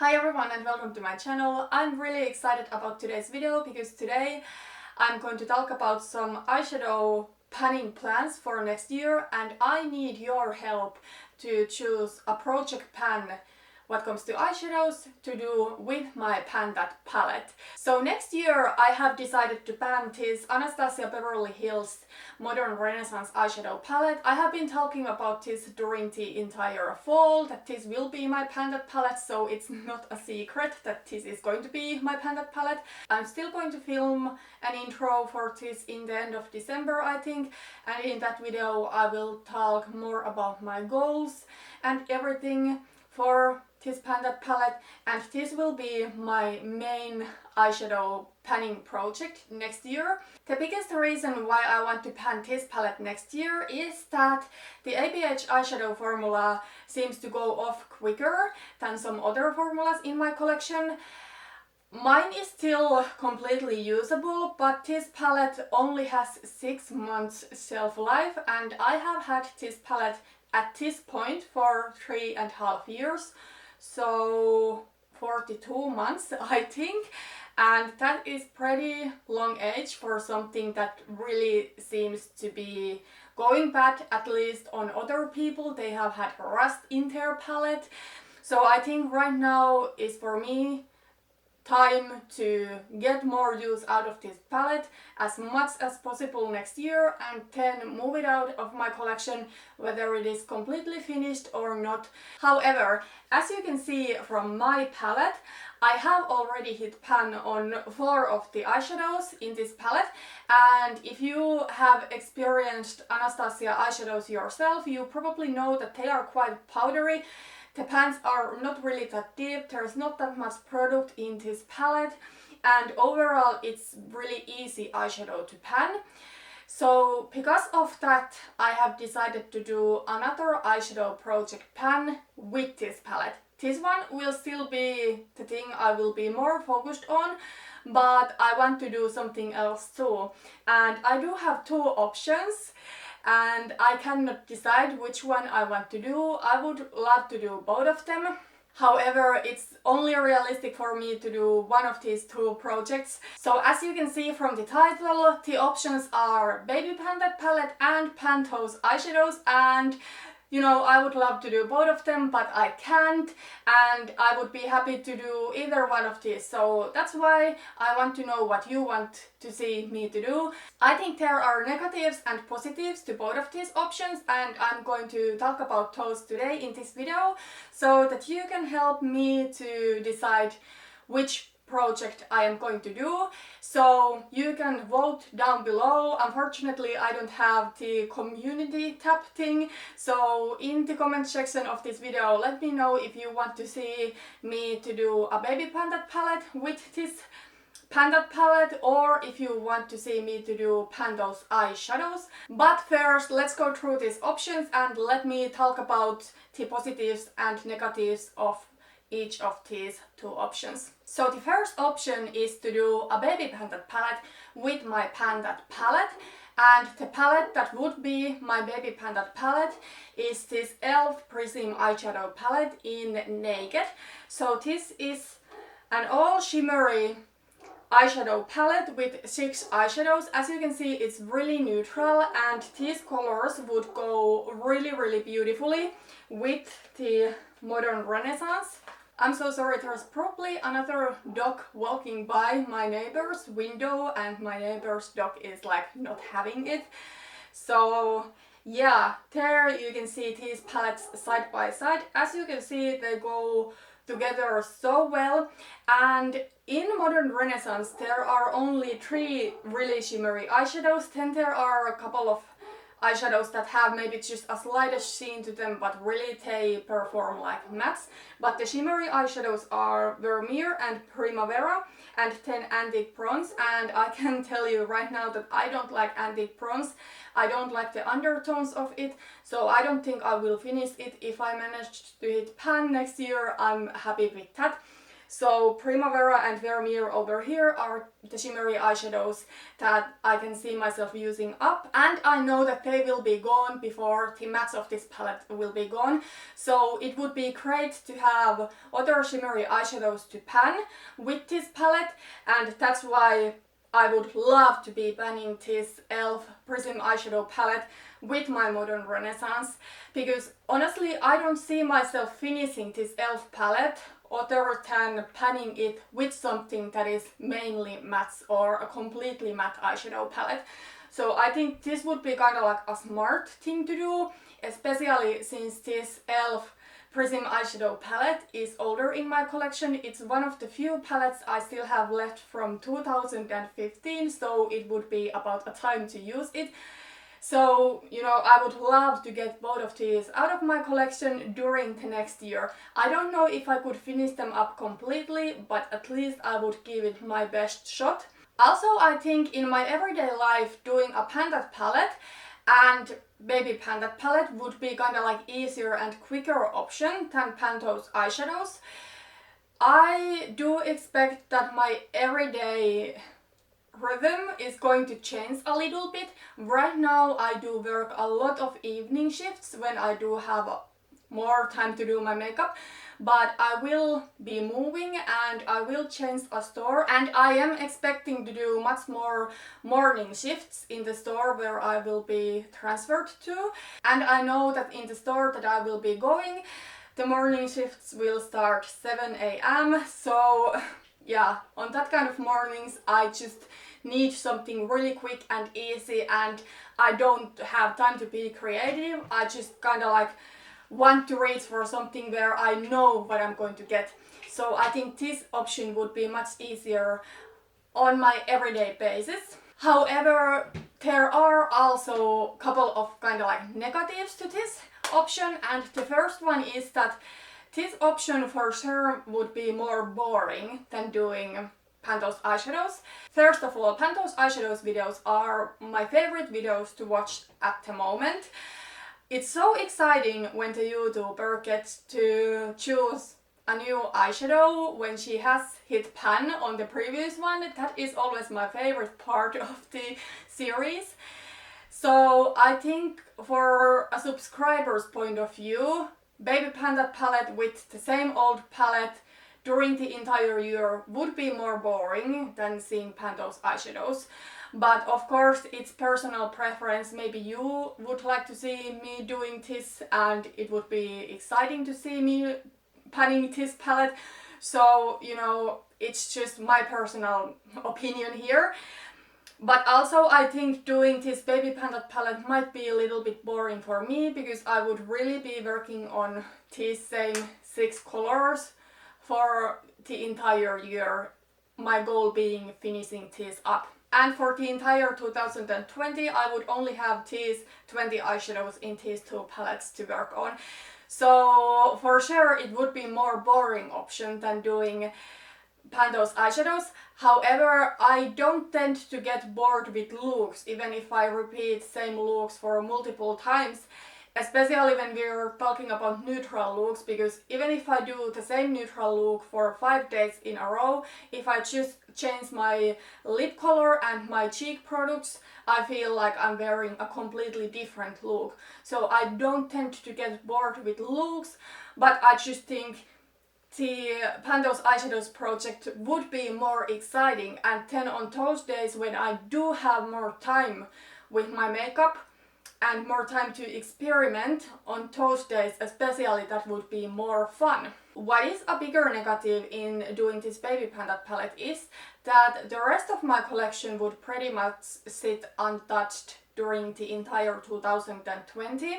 Hi everyone and welcome to my channel. I'm really excited about today's video because today I'm going to talk about some eyeshadow panning plans for next year, and I need your help to choose a project pan what comes to eyeshadows to do with my pan that palette. So next year I have decided to pan this Anastasia Beverly Hills Modern Renaissance eyeshadow palette. I have been talking about this during the entire fall, that this will be my pan that palette, so it's not a secret that this is going to be my pan that palette. I'm still going to film an intro for this in the end of December, I think, and in that video I will talk more about my goals and everything for this pan that palette, and this will be my main eyeshadow panning project next year. The biggest reason why I want to pan this palette next year is that the ABH eyeshadow formula seems to go off quicker than some other formulas in my collection. Mine is still completely usable, but this palette only has 6 months shelf life, and I have had this palette at this point for 3.5 years, so 42 months I think, and that is pretty long age for something that really seems to be going bad, at least on other people. They have had rust in their palette, so I think right now is for me time to get more use out of this palette as much as possible next year, and then move it out of my collection whether it is completely finished or not. However, as you can see from my palette, I have already hit pan on 4 of the eyeshadows in this palette, and if you have experienced Anastasia eyeshadows yourself, you probably know that they are quite powdery. The pans are not really that deep, there's not that much product in this palette, and overall it's really easy eyeshadow to pan. So because of that, I have decided to do another eyeshadow project pan with this palette. This one will still be the thing I will be more focused on, but I want to do something else too. And I do have 2 options, and I cannot decide which one I want to do. I would love to do both of them. However, it's only realistic for me to do one of these 2 projects. So as you can see from the title, the options are Baby Pan that palette and Pantos eyeshadows, and you know, I would love to do both of them, but I can't, and I would be happy to do either one of these. So that's why I want to know what you want to see me to do. I think there are negatives and positives to both of these options, and I'm going to talk about those today in this video so that you can help me to decide which project I am going to do. So you can vote down below. Unfortunately, I don't have the community tab thing, so in the comment section of this video let me know if you want to see me to do a baby panda palette with this panda palette, or if you want to see me to do Pantos eyeshadows. But first, let's go through these options and let me talk about the positives and negatives of each of these 2 options. So the first option is to do a baby pan that palette with my pan that palette, and the palette that would be my baby pan that palette is this e.l.f. Prism eyeshadow palette in Naked. So this is an all shimmery eyeshadow palette with 6 eyeshadows. As you can see, it's really neutral, and these colors would go really beautifully with the Modern Renaissance. I'm so sorry, there's probably another dog walking by my neighbor's window, and my neighbor's dog is like not having it. So yeah, there you can see these palettes side by side. As you can see, they go together so well, and in Modern Renaissance there are only 3 really shimmery eyeshadows. Then there are a couple of eyeshadows that have maybe just a slightest sheen to them, but really they perform like mattes. But the shimmery eyeshadows are Vermeer and Primavera, and then Antique Bronze, and I can tell you right now that I don't like Antique Bronze. I don't like the undertones of it, so I don't think I will finish it. If I manage to hit pan next year, I'm happy with that. So Primavera and Vermeer over here are the shimmery eyeshadows that I can see myself using up, and I know that they will be gone before the mattes of this palette will be gone. So it would be great to have other shimmery eyeshadows to pan with this palette, and that's why I would love to be panning this e.l.f. Prism eyeshadow palette with my Modern Renaissance, because honestly I don't see myself finishing this e.l.f. palette other than panning it with something that is mainly mattes or a completely matte eyeshadow palette. So I think this would be kind of like a smart thing to do, especially since this e.l.f. Prism eyeshadow palette is older in my collection. It's one of the few palettes I still have left from 2015, so it would be about a time to use it. So, you know, I would love to get both of these out of my collection during the next year. I don't know if I could finish them up completely, but at least I would give it my best shot. Also, I think in my everyday life doing a panted palette and baby panted palette would be kind of like easier and quicker option than pan those eyeshadows. I do expect that my everyday rhythm is going to change a little bit. Right now I do work a lot of evening shifts when I do have more time to do my makeup, but I will be moving and I will change a store, and I am expecting to do much more morning shifts in the store where I will be transferred to. And I know that in the store that I will be going, the morning shifts will start 7 a.m. So yeah, on that kind of mornings I just need something really quick and easy, and I don't have time to be creative. I just kind of like want to reach for something where I know what I'm going to get. So I think this option would be much easier on my everyday basis. However, there are also a couple of kind of like negatives to this option, and the first one is that this option for sure would be more boring than doing Pantos eyeshadows. First of all, Pantos eyeshadows videos are my favorite videos to watch at the moment. It's so exciting when the YouTuber gets to choose a new eyeshadow when she has hit pan on the previous one. That is always my favorite part of the series. So I think for a subscriber's point of view, baby panda palette with the same old palette during the entire year would be more boring than seeing Pantos eyeshadows. But of course it's personal preference. Maybe you would like to see me doing this and it would be exciting to see me panning this palette. So, you know, it's just my personal opinion here. But also I think doing this baby panda palette might be a little bit boring for me, because I would really be working on these same 6 colors for the entire year, my goal being finishing this up. And for the entire 2020 I would only have these 20 eyeshadows in these 2 palettes to work on. So for sure it would be more boring option than doing Pantos eyeshadows. However, I don't tend to get bored with looks even if I repeat same looks for multiple times, especially when we're talking about neutral looks, because even if I do the same neutral look for 5 days in a row, if I just change my lip color and my cheek products, I feel like I'm wearing a completely different look. So I don't tend to get bored with looks, but I just think the Pantos eyeshadows project would be more exciting, and then on those days when I do have more time with my makeup and more time to experiment, on those days especially, that would be more fun. What is a bigger negative in doing this baby panda palette is that the rest of my collection would pretty much sit untouched during the entire 2020,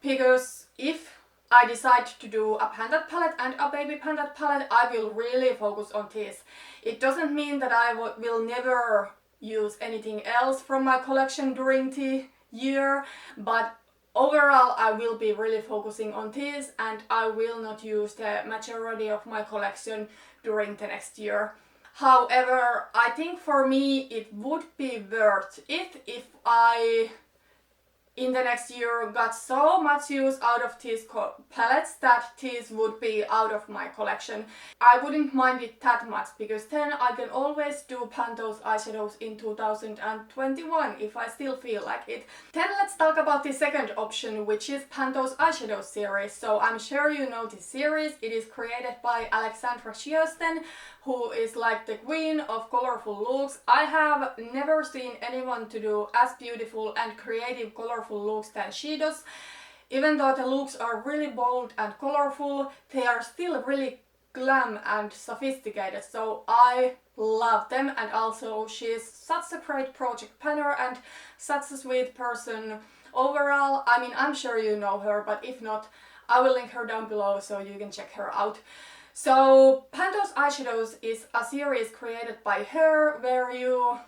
because if I decide to do a panda palette and a baby panda palette, I will really focus on this. It doesn't mean that I will never use anything else from my collection during the year, but overall I will be really focusing on this, and I will not use the majority of my collection during the next year. However, I think for me it would be worth it if I in the next year got so much use out of these palettes that these would be out of my collection. I wouldn't mind it that much because then I can always do Panto's eyeshadows in 2021 if I still feel like it. Then let's talk about the second option, which is Panto's eyeshadow series. So I'm sure you know this series. It is created by Alexandra Sjösten, who is like the queen of colorful looks. I have never seen anyone to do as beautiful and creative colorful looks than she does. Even though the looks are really bold and colorful, they are still really glam and sophisticated, so I love them. And also she's such a great project planner and such a sweet person overall. I mean, I'm sure you know her, but if not, I will link her down below so you can check her out. So Panto's Eyeshadows is a series created by her where you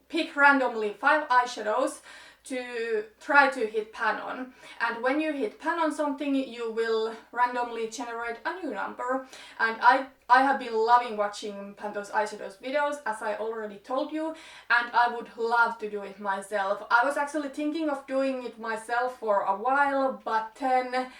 pick randomly 5 eyeshadows to try to hit pan on, and when you hit pan on something you will randomly generate a new number. And I have been loving watching Panto's Eyeshadows videos, as I already told you, and I would love to do it myself. I was actually thinking of doing it myself for a while, but then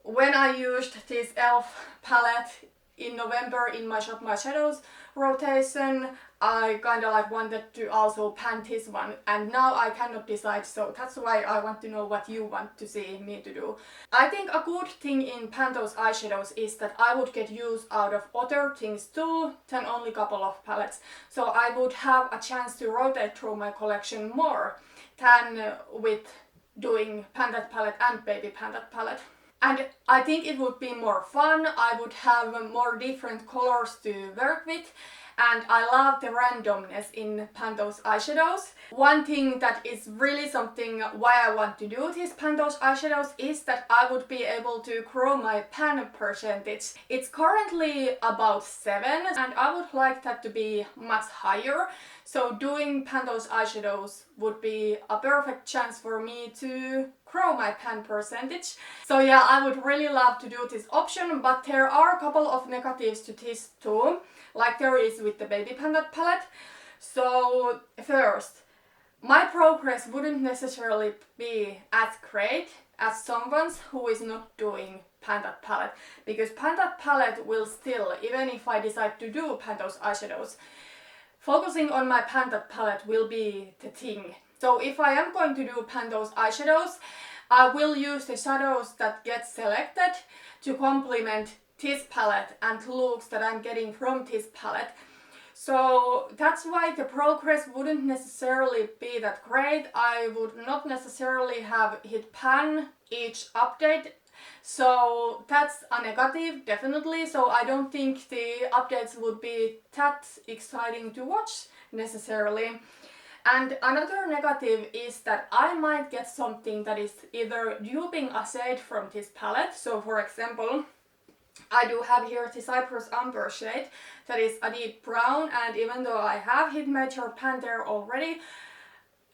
when I used this e.l.f. palette in November in my Shop My Shadows rotation, I kinda like wanted to also pan this one, and now I cannot decide, so that's why I want to know what you want to see me to do. I think a good thing in Panto's eyeshadows is that I would get use out of other things too than only couple of palettes, so I would have a chance to rotate through my collection more than with doing pan that palette and baby pan that palette. And I think it would be more fun. I would have more different colors to work with, and I love the randomness in Panto's eyeshadows. One thing that is really something why I want to do these Panto's eyeshadows is that I would be able to grow my pan percentage. It's currently about 7 and I would like that to be much higher. So doing Panto's eyeshadows would be a perfect chance for me to grow my pan percentage. So yeah, I would really love to do this option, but there are a couple of negatives to this too, like there is with the baby pan palette. So first, my progress wouldn't necessarily be as great as someone's who is not doing pan palette, because pan palette will still, even if I decide to do Panto's eyeshadows, focusing on my pan palette will be the thing. So if I am going to do Panto's eyeshadows, I will use the shadows that get selected to complement this palette and looks that I'm getting from this palette. So that's why the progress wouldn't necessarily be that great. I would not necessarily have hit pan each update. So that's a negative, definitely. So I don't think the updates would be that exciting to watch necessarily. And another negative is that I might get something that is either duping a shade from this palette. So for example, I do have here the Cypress Amber shade that is a deep brown, and even though I have hit major pan there already,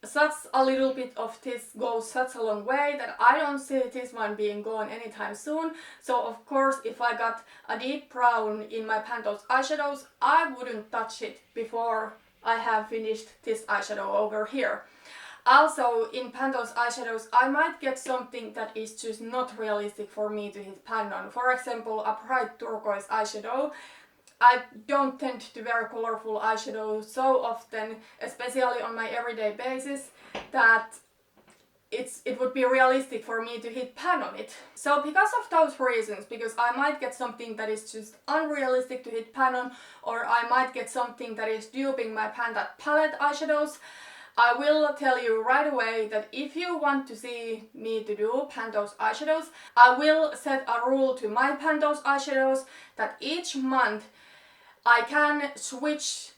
such a little bit of this goes such a long way that I don't see this one being gone anytime soon. So of course, if I got a deep brown in my Panto's eyeshadows, I wouldn't touch it before I have finished this eyeshadow over here. Also, in Panto's eyeshadows, I might get something that is just not realistic for me to hit pan on. For example, a bright turquoise eyeshadow. I don't tend to wear colorful eyeshadow so often, especially on my everyday basis, that it would be realistic for me to hit pan on it. So because of those reasons, because I might get something that is just unrealistic to hit pan on, or I might get something that is duping my pan palette eyeshadows, I will tell you right away that if you want to see me to do Panto's eyeshadows, I will set a rule to my Panto's eyeshadows that each month I can switch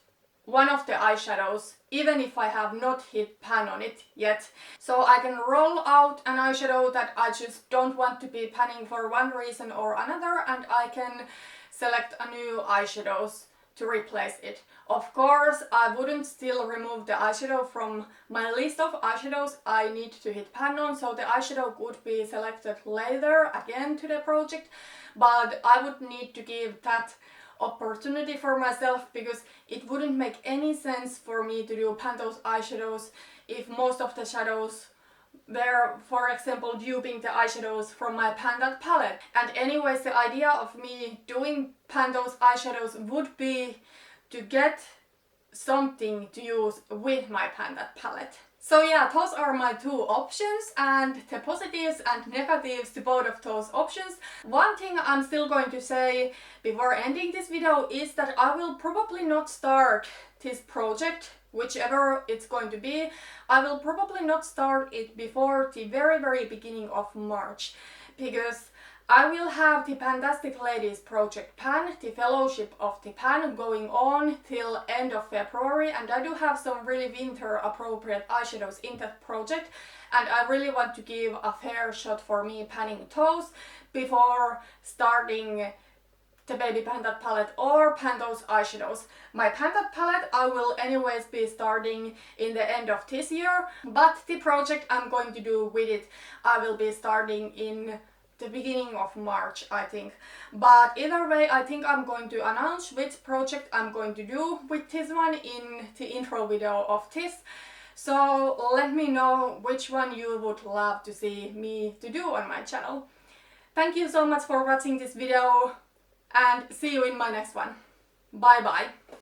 one of the eyeshadows even if I have not hit pan on it yet. So I can roll out an eyeshadow that I just don't want to be panning for one reason or another, and I can select a new eyeshadows to replace it. Of course, I wouldn't still remove the eyeshadow from my list of eyeshadows I need to hit pan on, so the eyeshadow could be selected later again to the project, but I would need to give that opportunity for myself, because it wouldn't make any sense for me to do Panto's eyeshadows if most of the shadows were, for example, duping the eyeshadows from my Pan That palette. And anyways, the idea of me doing Pan those eyeshadows would be to get something to use with my Pan That palette. So yeah, those are my two options and the positives and negatives to both of those options. One thing I'm still going to say before ending this video is that I will probably not start this project, whichever it's going to be. I will probably not start it before the very beginning of March, because I will have the Fantastic Ladies Project Pan, the Fellowship of the Pan, going on till end of February, and I do have some really winter appropriate eyeshadows in that project, and I really want to give a fair shot for me panning those before starting the Baby Pan That palette or pan those eyeshadows. My Pan That palette I will anyways be starting in the end of this year, but the project I'm going to do with it I will be starting in the beginning of March, I think. But either way, I think I'm going to announce which project I'm going to do with this one in the intro video of this. So let me know which one you would love to see me to do on my channel. Thank you so much for watching this video and see you in my next one. Bye bye.